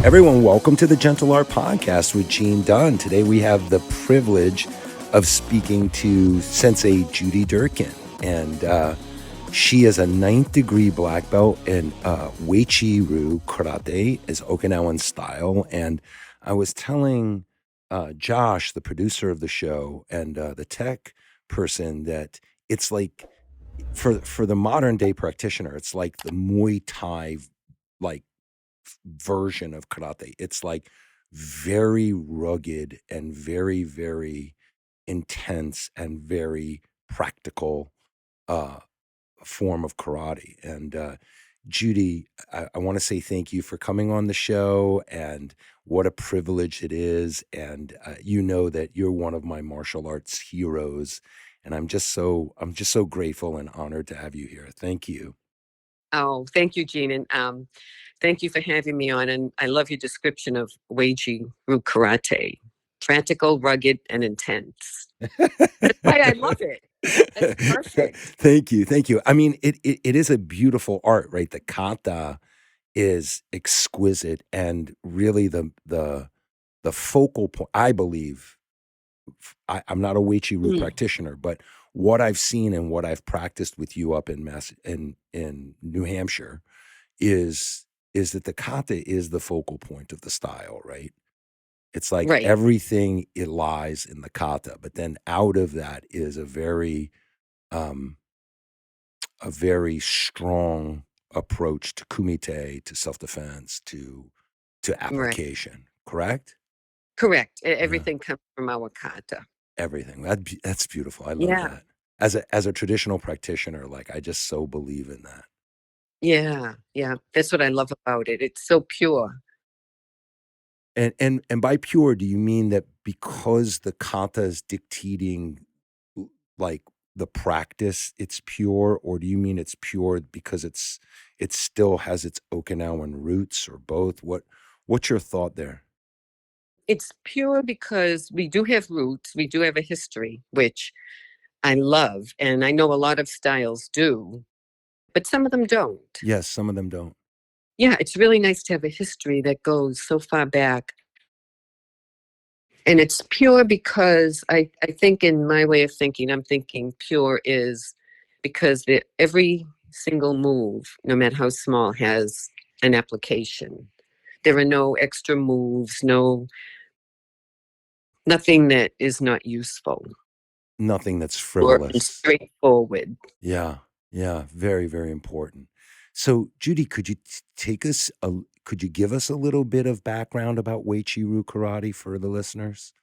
Everyone, welcome to the Gentle Art Podcast with Gene Dunn. Today we have the privilege of speaking to Sensei Judy Durkin. And she is a 9th degree black belt in Uechi-ryu karate, is Okinawan style. And I was telling Josh, the producer of the show, and the tech person that it's like, for the modern day practitioner, it's like the Muay Thai like version of karate. It's like very rugged and very, very intense and very practical uh, form of karate. And Judy, I want to say thank you for coming on the show, and what a privilege it is. And you know that you're one of my martial arts heroes, and I'm just so grateful and honored to have you here. Thank you. Oh, thank you, Gene. And thank you for having me on. And I love your description of Uechi-ryu karate. Practical, rugged, and intense. That's why I love it. That's perfect. Thank you. Thank you. I mean, it is a beautiful art, right? The kata is exquisite, and really the focal point, I believe. I'm not a Uechi-ryu Mm, practitioner, but what I've seen and what I've practiced with you up in in New Hampshire is that the kata is the focal point of the style, right? It's like right. everything, it lies in the kata, but then out of that is um, a very strong approach to kumite, to self-defense, to Right. application. Correct? Correct. Yeah, Everything comes from our kata. everything. That's beautiful. I love Yeah. that. As a traditional practitioner, like, I just so believe in that. Yeah. Yeah. That's what I love about it. It's so pure. And by pure, do you mean that because the kata is dictating like the practice, it's pure, or do you mean it's pure because it still has its Okinawan roots, or both? What's your thought there? It's pure because we do have roots, we do have a history, which I love. And I know a lot of styles do, but some of them don't. Yes, some of them don't. Yeah, it's really nice to have a history that goes so far back. And it's pure because I think, in my way of thinking, I'm thinking pure is because every single move, no matter how small, has an application. There are no extra moves, nothing that is not useful Nothing that's or frivolous. straightforward. Yeah, yeah, very, very important. So, Judy, could you could you give us a little bit of background about Uechi-ryu karate for the listeners?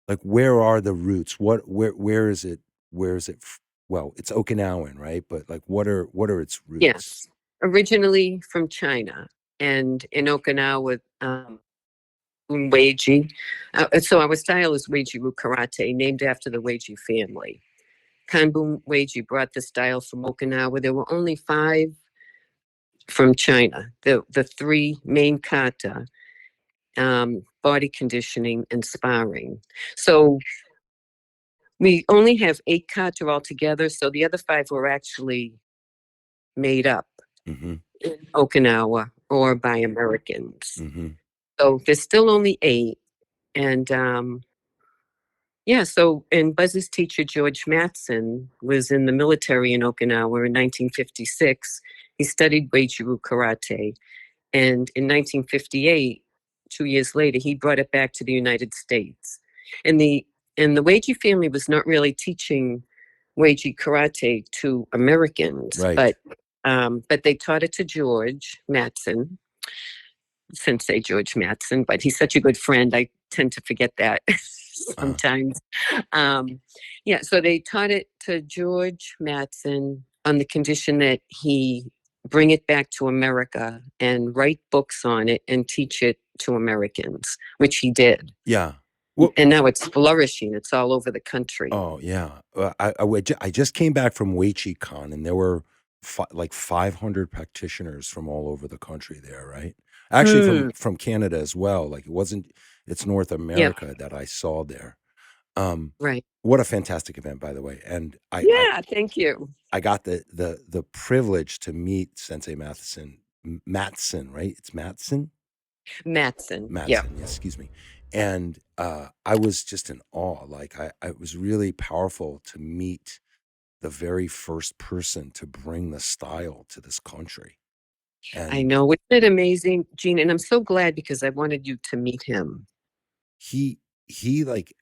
Like, where are the roots? Where is it? Well, it's Okinawan, right? But like, what are its roots? Yes, originally from China and in Okinawa, Uechi. So our style is Uechi-ryu karate, named after the Uechi family. Kanbun Uechi brought the style from Okinawa. There were only 5 from China. The 3 main kata, body conditioning, and sparring. So we only have 8 kata altogether. So the other 5 were actually made up Mm-hmm. in Okinawa or by Americans. Mm-hmm. So there's still only 8. And yeah, so, and Buzz's teacher, George Mattson, was in the military in Okinawa in 1956. He studied Uechi-ryu karate. And in 1958, 2 years later, he brought it back to the United States. And the Uechi family was not really teaching Uechi karate to Americans, Right. but they taught it to George Mattson, Sensei George Mattson, but he's such a good friend. I tend to forget that Uh, sometimes. Um, yeah, so they taught it to George Mattson on the condition that he bring it back to America and write books on it and teach it to Americans, which he did. yeah. Well, And now it's flourishing. It's all over the country. oh yeah. I just came back from Uechi-Con, and there were like 500 practitioners from all over the country there, right? Actually, Hmm. from Canada as well. Like, it's North Yeah, America that I saw there. right. What a fantastic event, by the way. And Yeah, thank you. I got the privilege to meet Sensei Mattson, right? It's Mattson. Mattson. Yeah. Mattson, yes, excuse me. And I was just in awe. Like I it was really powerful to meet the very first person to bring the style to this country. I And know. Isn't it amazing, Jean? And I'm so glad because I wanted you to meet him. he he like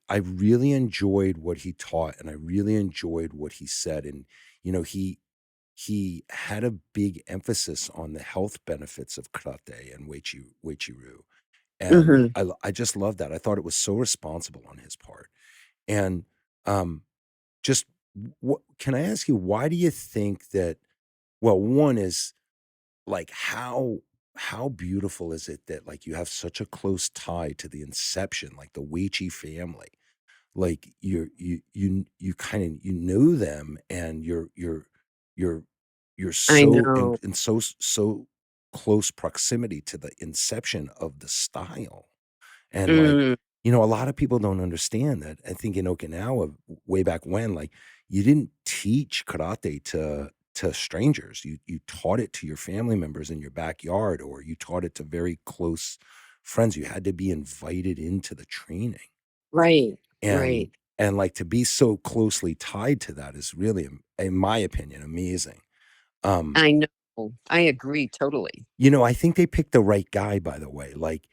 I really enjoyed what he taught, and I really enjoyed what he said. And you know, he had a big emphasis on the health benefits of karate and Uechi-ryu. And Hmm. I just love that. I thought it was so responsible on his part. And um just what can I ask you, why do you think that, well, one is like how beautiful is it that like you have such a close tie to the inception, like the Weichi family? Like you kind of you know them, and you're I so know. in so close proximity to the inception of the style. And like, Mm, you know, a lot of people don't understand that. I think in Okinawa, way back when, like you didn't teach karate to strangers. You taught it to your family members in your backyard, or you taught it to very close friends. You had to be invited into the training. right. And Right. and like to be so closely tied to that is really, in my opinion, amazing. Um, I know. I agree totally. You know, I think they picked the right guy, by the way. Like,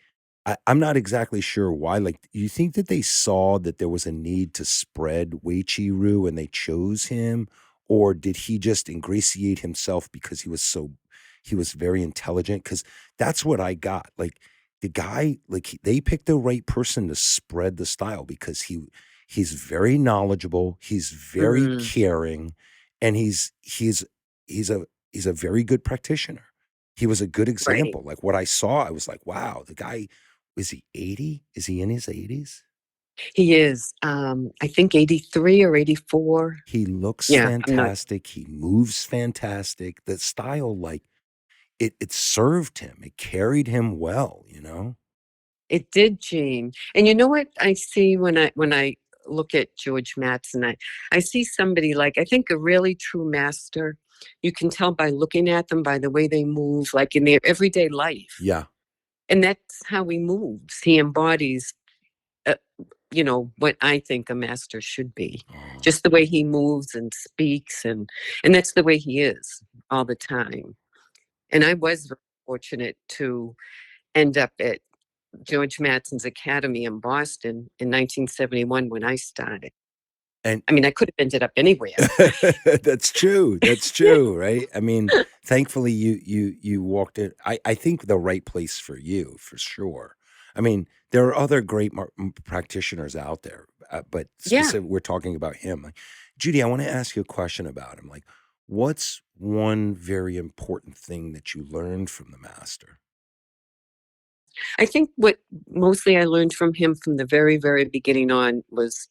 I'm not exactly sure why. Like, you think that they saw that there was a need to spread Uechi-ryu and they chose him? Or did he just ingratiate himself because he was very intelligent? Because that's what I got. Like, the guy, like, they picked the right person to spread the style because he's very knowledgeable, he's very Mm, caring, and he's a he's a very good practitioner. He was a good right. example. Like what I saw, I was like, wow, the guy, is he 80? Is he in his 80s? He is, I think 83 or 84. He looks Yeah, I'm not. fantastic. He moves fantastic. The style, like it served him. It carried him well, you know? It did, Jean. And you know what I see when I look at George Mattson? I see somebody like, I think a really true master. You can tell by looking at them, by the way they move, like in their everyday life. Yeah. And that's how he moves. He embodies, uh, what I think a master should be. Oh. Just the way he moves and speaks, and that's the way he is all the time. And I was very fortunate to end up at George Mattson's Academy in Boston in 1971 when I started. And I mean, I could have ended up anywhere. that's true. That's Yeah. true, right? I mean, thankfully you walked it. I think the right place for you for sure. I mean, there are other great practitioners out there, but Yeah. specific, we're talking about him. Like, Judy, I want to ask you a question about him. Like, what's one very important thing that you learned from the master? I think what mostly I learned from him from the very, very beginning on was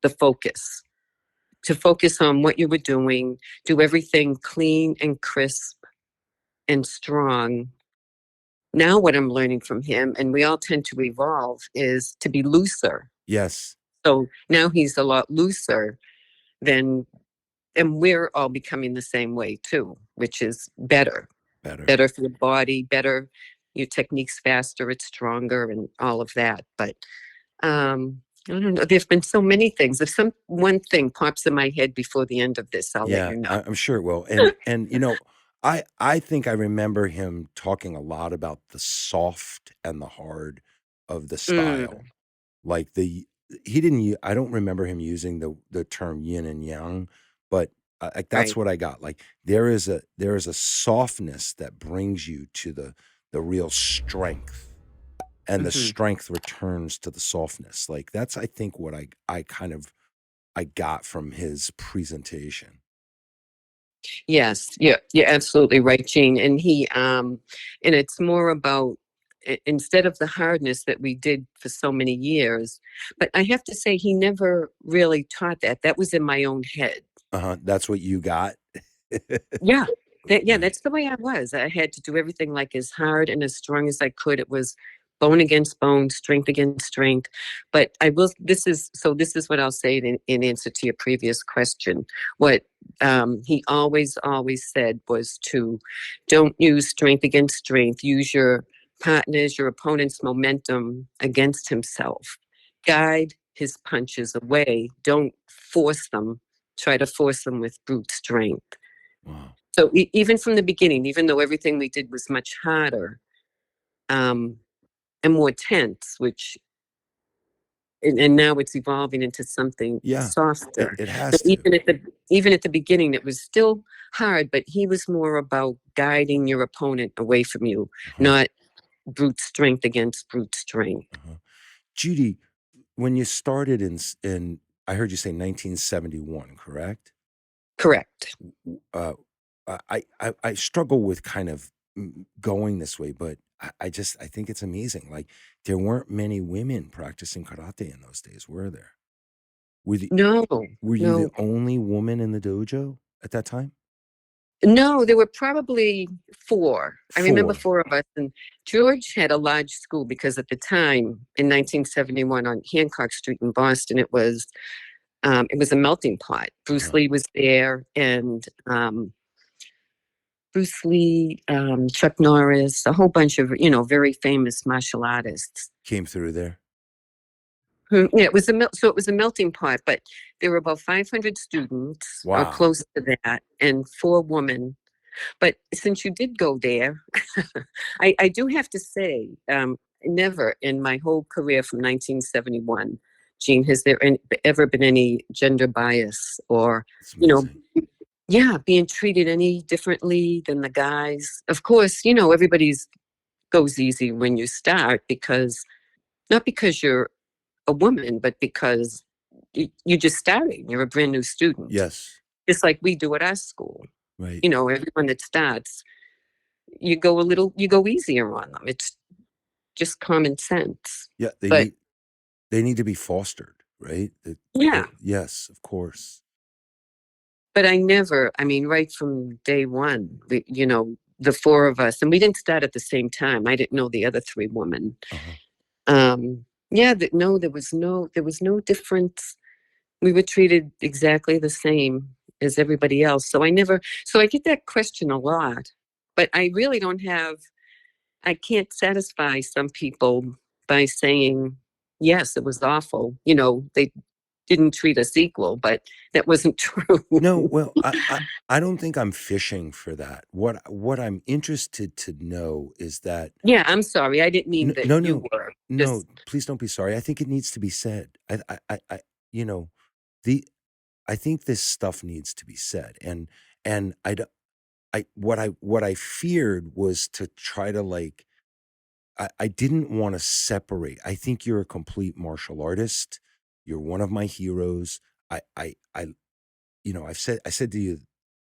the focus. To focus on what you were doing, do everything clean and crisp and strong. Now, what I'm learning from him, and we all tend to evolve, is to be looser. Yes, So now he's a lot looser than, and we're all becoming the same way too, which is better, better. better for the body, better, your technique's faster, it's stronger, and all of that. But I don't know. There's been so many things. If some one thing pops in my head before the end of this, I'll let Yeah, you know. I'm sure it will. And you know, I think I remember him talking a lot about the soft and the hard of the style. Mm, Like he didn't I don't remember him using the term yin and yang, but like that's right. what I got. Like there is a softness that brings you to the real strength, and the Hmm. strength returns to the softness. Like that's, I think, what I kind of I got from his presentation. Yes, yeah, you're absolutely right, Jean. And it's more about instead of the hardness that we did for so many years. But I have to say, he never really taught that. That was in my own head. Uh-huh, that's what you got? Yeah. Yeah, Right. that's the way I was. I had to do everything like as hard and as strong as I could. It was bone against bone, strength against strength. But I will, this is what I'll say in answer to your previous question. What he always, always said was to don't use strength against strength, use your partner's, your opponent's momentum against himself. Guide his punches away. Don't force them. Try to force them with brute strength. Wow. So even from the beginning, even though everything we did was much harder and more tense, which and now it's evolving into something Yeah, softer. it But has to. even at the beginning, it was still hard. But he was more about guiding your opponent away from you, Uh-huh. not brute strength against brute strength. Uh-huh. Judy, when you started in I heard you say 1971, correct? Correct. Uh, I struggle with kind of going this way, but I think it's amazing. Like there weren't many women practicing karate in those days, were there? Were the No, were you the no, only woman in the dojo at that time? no. There were probably four. I remember Four. four of us, and George had a large school because at the time in 1971 on Hancock Street in Boston, it was a melting pot. Bruce Uh-huh. Lee was there, and Bruce Lee, Chuck Norris, a whole bunch of very famous martial artists. Came through there. Yeah, it was it was a melting pot, but there were about 500 students or Wow. close to that, and four women. But since you did go there, I do have to say, never in my whole career from 1971, Jean, has there ever been any gender bias or, It's you know, amazing. yeah, being treated any differently than the guys? Of course, everybody's goes easy when you start because not because you're a woman, but because you're just starting. You're a brand new student, Yes. just like we do at our school. Right. Everyone that starts, you go easier on them. It's just common sense. Yeah, But they need to be fostered, right? yeah, Yes, of course. but I mean, right from day one, the four of us, and we didn't start at the same time. I didn't know the other three women. Uh-huh. Yeah, no, there was no difference. We were treated exactly the same as everybody else. So I get that question a lot, but I really I can't satisfy some people by saying, yes, it was awful. They didn't treat us equal, but that wasn't true. No, well, I don't think I'm fishing for that. What I'm interested to know is that Yeah, I'm sorry. I didn't mean that no, you no, were. no, Just, please don't be sorry. I think it needs to be said. You know, the I think this stuff needs to be said, and what I feared was to try to like I didn't want to separate. I think you're a complete martial artist. You're one of my heroes. I I said to you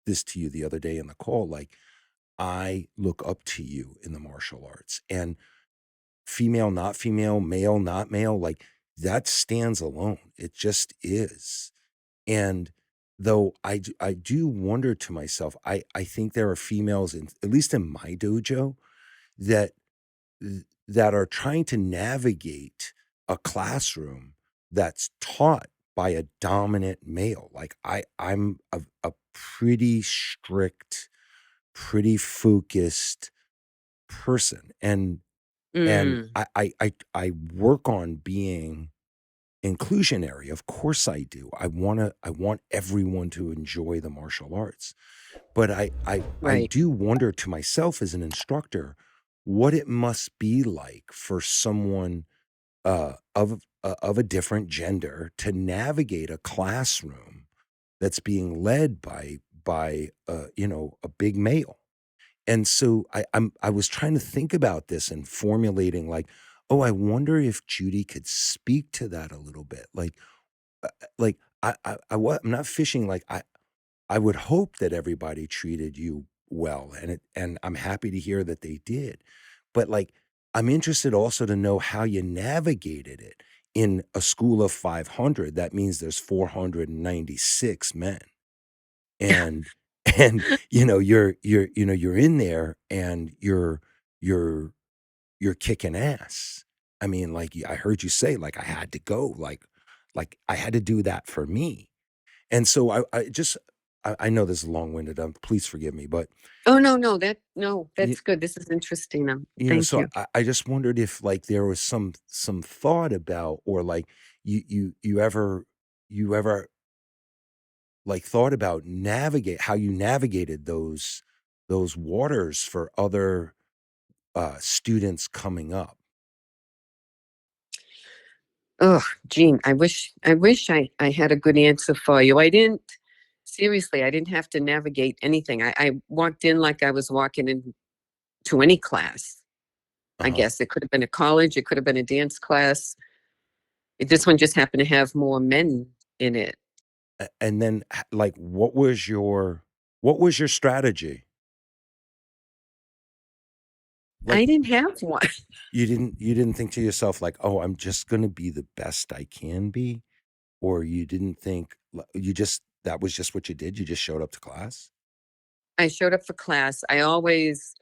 this to you the other day in the call, like I look up to you in the martial arts, and female, not female, male, not male, like that stands alone. It just is. And though I do wonder to myself, I think there are females in at least in my dojo that that are trying to navigate a classroom that's taught by a dominant male. Like I'm a pretty strict, pretty focused person. And mm, I work on being inclusionary. Of course I do. I want everyone to enjoy the martial arts. But I right. do wonder to myself as an instructor what it must be like for someone of a different gender to navigate a classroom that's being led by a big male. And so I was trying to think about this and formulating like, oh, I wonder if Judy could speak to that a little bit. Like I'm not fishing. Like I would hope that everybody treated you well, and I'm happy to hear that they did. But like, I'm interested also to know how you navigated it in a school of 500. That means there's 496 men, and you're in there and you're you're kicking ass. I mean, like I heard you say, like I had to go, like I had to do that for me. And so I just I know this is long-winded. Please forgive me, but Oh, no, you, that's good. This is interesting. you know, Thank so you. I just wondered if like there was some thought about, or like you ever like thought about navigate how you navigated those waters for other students coming up. Oh, Jean, I wish I had a good answer for you. Seriously, I didn't have to navigate anything. I walked in like I was walking into any class. I Uh-huh. guess it could have been a college, it could have been a dance class. This one just happened to have more men in it. And then like what was your strategy? Like I didn't have one. you didn't think to yourself like, "Oh, I'm just going to be the best I can be," or you didn't think you just that was just what you did? You just showed up to class? I showed up for class. I always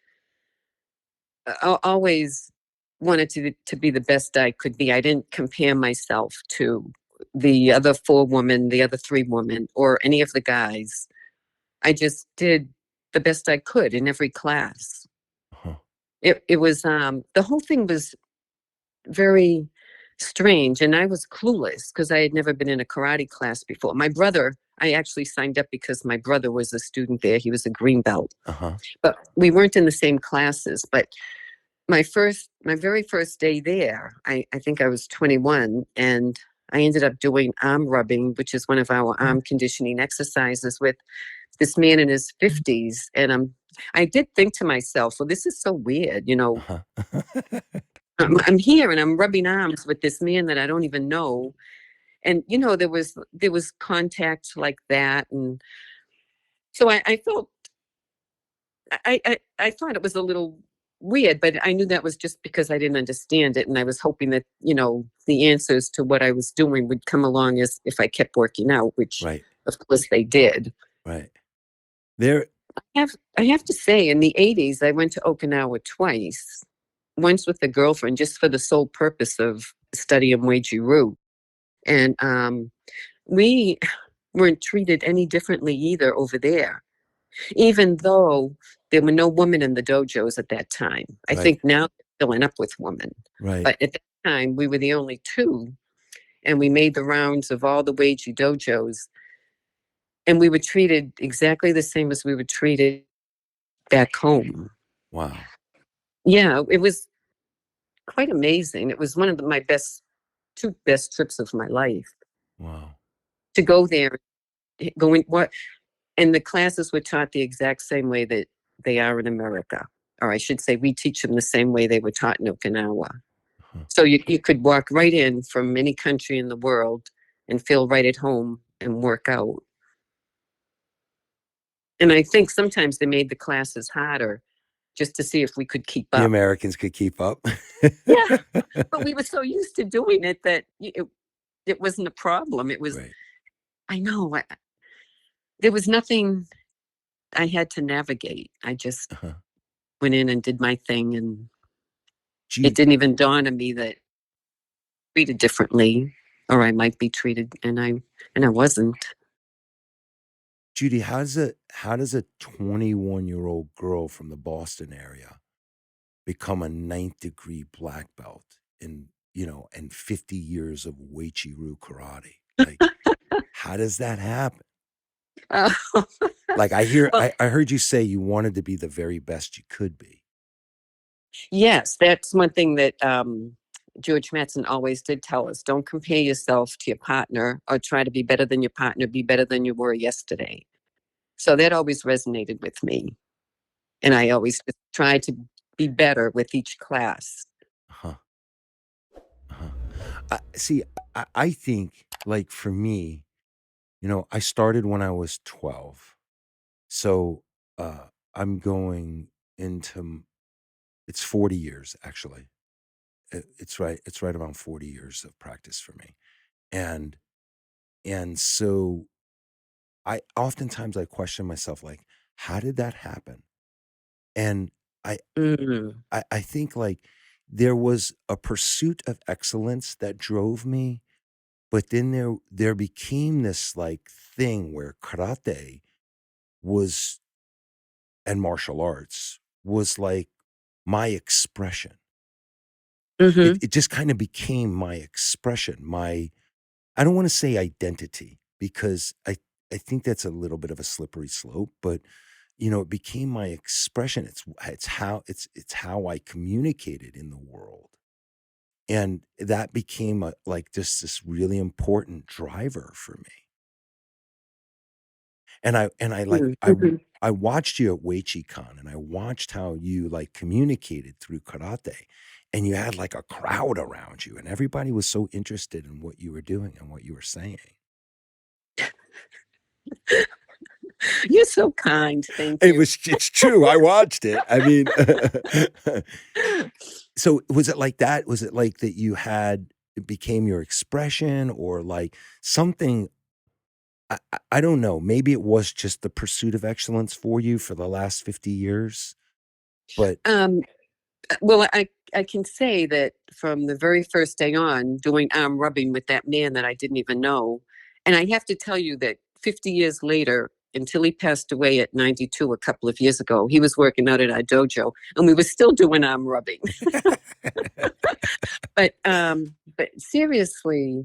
wanted to be the best I could be. I didn't compare myself to the other four women, the other three women, or any of the guys. I just did the best I could in every class. Huh. It was the whole thing was very strange, and I was clueless because I had never been in a karate class before. I actually signed up because my brother was a student there. He was a green belt, Uh-huh. but we weren't in the same classes. But my very first day there, I think I was 21, and I ended up doing arm rubbing, which is one of our arm conditioning exercises with this man in his 50s. And I did think to myself, well, this is so weird. Uh-huh. I'm here and I'm rubbing arms with this man that I don't even know. And, there was contact like that. And so I felt, I thought it was a little weird, but I knew that was just because I didn't understand it. And I was hoping that, the answers to what I was doing would come along as if I kept working out, which Right. of course they did. Right. There I have to say, in the 80s, I went to Okinawa twice, once with a girlfriend, just for the sole purpose of studying Uechi-ryu. And we weren't treated any differently either over there, even though there were no women in the dojos at that time. I right. think now they're filling up with women. Right. But at that time, we were the only two, and we made the rounds of all the Uechi dojos, and we were treated exactly the same as we were treated back home. Wow. Yeah, it was quite amazing. It was one of my two best trips of my life Wow. to go there, and the classes were taught the exact same way that they are in America. Or I should say, we teach them the same way they were taught in Okinawa. Huh. So you could walk right in from any country in the world and feel right at home and work out. And I think sometimes they made the classes harder just to see if we could keep The up. Americans could keep up. Yeah, but we were so used to doing it that it wasn't a problem. It was, Right. I know, there was nothing I had to navigate. I just Uh-huh. went in and did my thing, and it Judy, didn't even dawn on me that treated differently, or I might be treated, and I wasn't. Judy, how does a 21-year-old girl from the Boston area become a ninth degree black belt and 50 years of Uechi-ryu karate? Like, how does that happen? Uh, Like I hear well, I heard you say you wanted to be the very best you could be. yes, that's one thing that George Mattson always did tell us: don't compare yourself to your partner, or try to be better than your partner. Be better than you were yesterday. So that always resonated with me, and I always just tried to be better with each class. Huh. Uh-huh. See, I think like for me, I started when I was 12. So I'm going into it's 40 years actually. It's right around 40 years of practice for me. And so I oftentimes I question myself like, how did that happen? And I Mm. I think like there was a pursuit of excellence that drove me, but then there became this like thing where karate was, and martial arts was like my expression. Mm-hmm. It just kind of became my expression, I don't want to say identity because I think that's a little bit of a slippery slope, but it became my expression. It's how I communicated in the world. And that became like just this really important driver for me. And I like Mm-hmm. I watched you at Uechi-Con and I watched how you like communicated through karate, and you had like a crowd around you and everybody was so interested in what you were doing and what you were saying. You're so kind. Thank you. It's true. I watched it. I mean, so was it like that? Was it like that it became your expression or like something? I don't know. Maybe it was just the pursuit of excellence for you for the last 50 years, but Um, well, I can say that from the very first day on, doing arm rubbing with that man that I didn't even know, and I have to tell you that 50 years later, until he passed away at 92 a couple of years ago, he was working out at our dojo, and we were still doing arm rubbing. But seriously,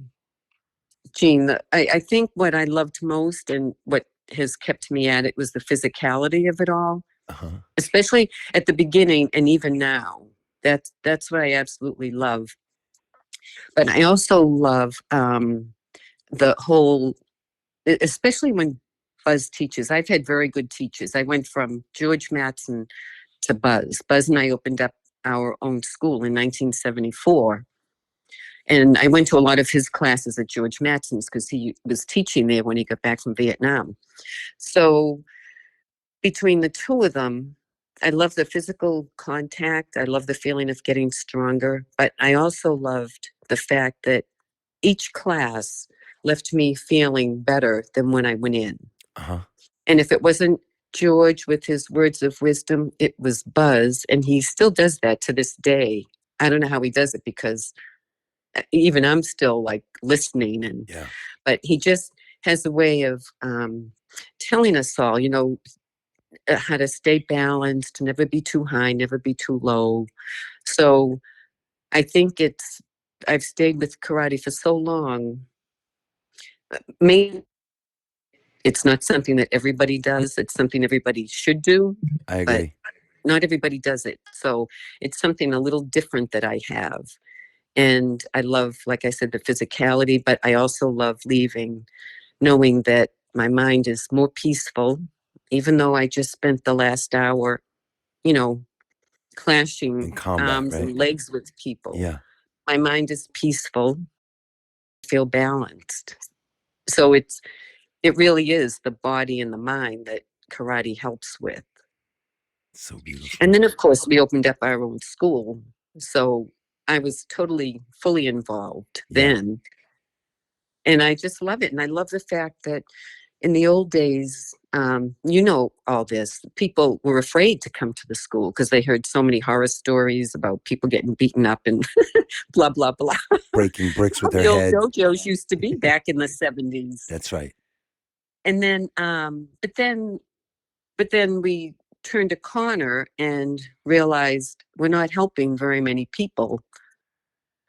Gene, I think what I loved most and what has kept me at it was the physicality of it all, uh-huh. especially at the beginning and even now. That's what I absolutely love. But I also love the whole, especially when Buzz teaches. I've had very good teachers. I went from George Mattson to Buzz. Buzz and I opened up our own school in 1974. And I went to a lot of his classes at George Mattson's because he was teaching there when he got back from Vietnam. So between the two of them, I love the physical contact. I love the feeling of getting stronger. But I also loved the fact that each class left me feeling better than when I went in. Uh-huh. And if it wasn't George with his words of wisdom, it was Buzz. And he still does that to this day. I don't know how he does it because even I'm still like listening, Yeah. but he just has a way of telling us all, how to stay balanced, never be too high, never be too low. So I think I've stayed with karate for so long. Maybe it's not something that everybody does. It's something everybody should do, I but agree. not everybody does it. So it's something a little different that I have. And I love, like I said, the physicality, but I also love leaving knowing that my mind is more peaceful, even though I just spent the last hour, you know, clashing In combat, arms right? and legs with people. Yeah. My mind is peaceful, feel balanced. So it really is the body and the mind that karate helps with. So beautiful. And then of course we opened up our own school. So I was totally fully involved Yeah. then. And I just love it. And I love the fact that in the old days, all this, people were afraid to come to the school because they heard so many horror stories about people getting beaten up and blah, blah, blah. Breaking bricks How with their the old head. dojos used to be back in the 70s. That's right. And then, but then we turned a corner and realized we're not helping very many people.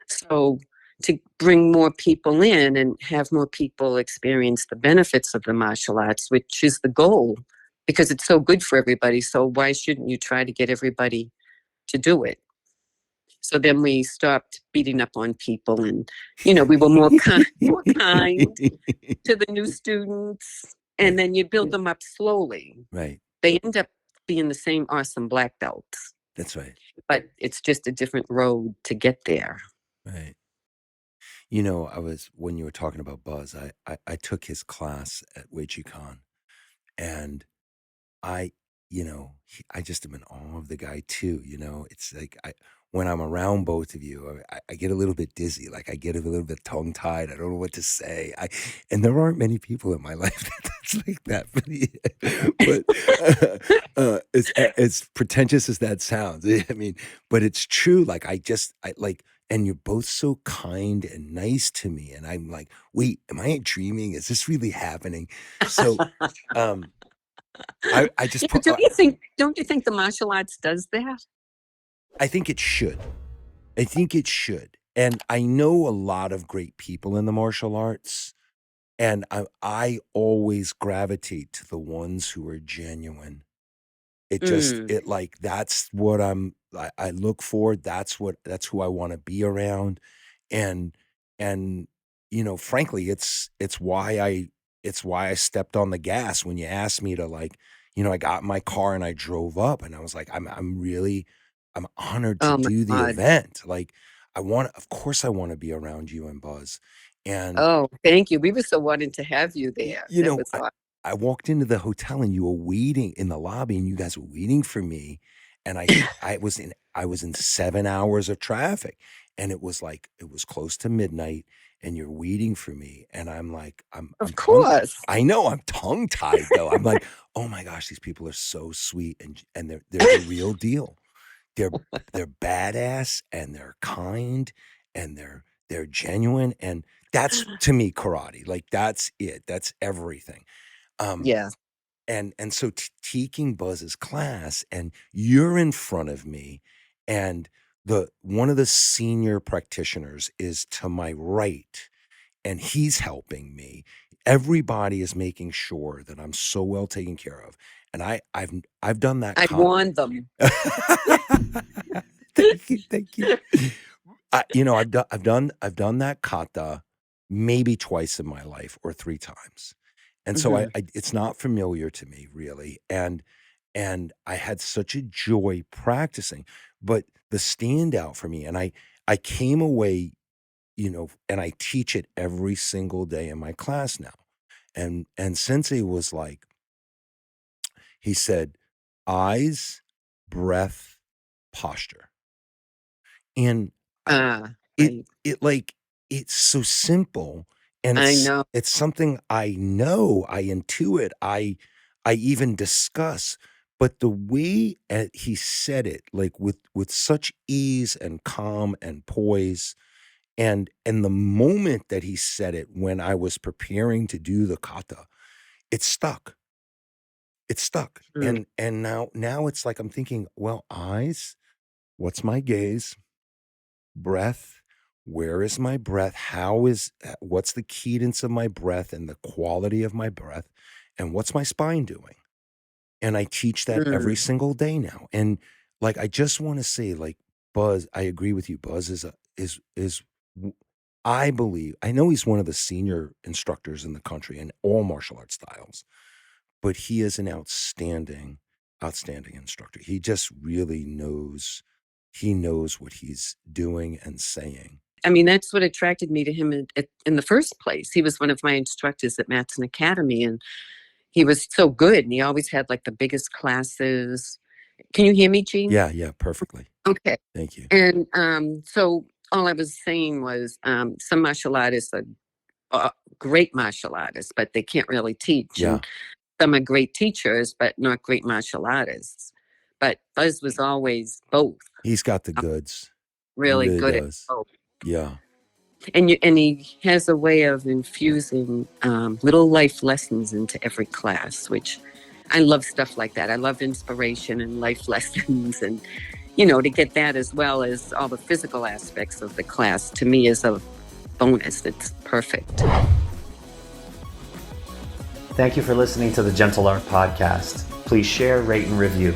So to bring more people in and have more people experience the benefits of the martial arts, which is the goal, because it's so good for everybody. So why shouldn't you try to get everybody to do it? So then we stopped beating up on people, and we were more kind to the new students, and Right. then you build them up slowly. Right. They end up being the same awesome black belts, That's right. but it's just a different road to get there. Right. When you were talking about Buzz, I took his class at Uechi-Con, and I, I just am in awe of the guy too. It's like when I'm around both of you, I get a little bit dizzy. Like I get a little bit tongue tied. I don't know what to say. And there aren't many people in my life that's like that. But as pretentious as that sounds, I mean, but it's true. Like I like, and you're both so kind and nice to me, and I'm like, wait, am I dreaming? Is this really happening? So, um I just put. Don't you think the martial arts does that? I think it should. I think it should. And I know a lot of great people in the martial arts, and I always gravitate to the ones who are genuine. It like, that's what I look for. That's who I want to be around. And, frankly, it's why I stepped on the gas when you asked me to, like, I got in my car and I drove up, and I was like, I'm honored to Oh my do the God. event. Like, of course I want to be around you and Buzz. And, Oh, thank you. We were so wanting to have you there. That was awesome. I walked into the hotel and you were waiting in the lobby, and you guys were waiting for me. And I was in 7 hours of traffic, and it was close to midnight, and you're waiting for me. And I'm like, Of course. I know, I'm tongue tied though. I'm like, oh my gosh, these people are so sweet, and they're the real deal. They're badass, and they're kind, and they're genuine. And that's, to me, karate. Like, that's it. That's everything. Yeah. And so taking Buzz's class, and you're in front of me, and one of the senior practitioners is to my right, and he's helping me. Everybody is making sure that I'm so well taken care of. And I've done that. I warned them. Thank you. I've done that kata maybe twice in my life, or 3 times. And so it's not familiar to me, really. And I had such a joy practicing. But the standout for me, and I came away, and I teach it every single day in my class now. And Sensei was like, he said, eyes, breath, posture. And right. it's so simple, and I know. it's something I know, I intuit, I even discuss, but the way he said it, like, with such ease and calm and poise, and the moment that he said it, when I was preparing to do the kata, it stuck. It stuck. And now it's like I'm thinking, well, eyes, what's my gaze? Breath, where is my breath? What's the cadence of my breath and the quality of my breath? And what's my spine doing? And I teach that every single day now. And, like, I just want to say, like, Buzz, I agree with you. Buzz I believe, I know he's one of the senior instructors in the country in all martial arts styles, but he is an outstanding instructor. He just really knows. He knows what he's doing and saying. I mean, that's what attracted me to him in the first place. He was one of my instructors at Mattson Academy, and he was so good. And he always had, like, the biggest classes. Can you hear me, Gene? Yeah, perfectly. Okay. Thank you. And so all I was saying was, some martial artists are great martial artists, but they can't really teach. Yeah. And some are great teachers, but not great martial artists. But Buzz was always both. He's got the goods. Really, Really good does. at both. Yeah. And he has a way of infusing little life lessons into every class, which I love stuff like that. I love inspiration and life lessons, and to get that as well as all the physical aspects of the class, to me, is a bonus. It's perfect. Thank you for listening to the Gentle Art Podcast. Please share, rate, and review.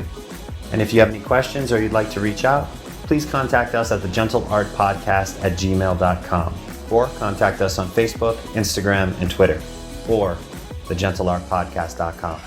And if you have any questions or you'd like to reach out, please contact us at the GentleArtPodcast@gmail.com, or contact us on Facebook, Instagram, and Twitter, or thegentleartpodcast.com.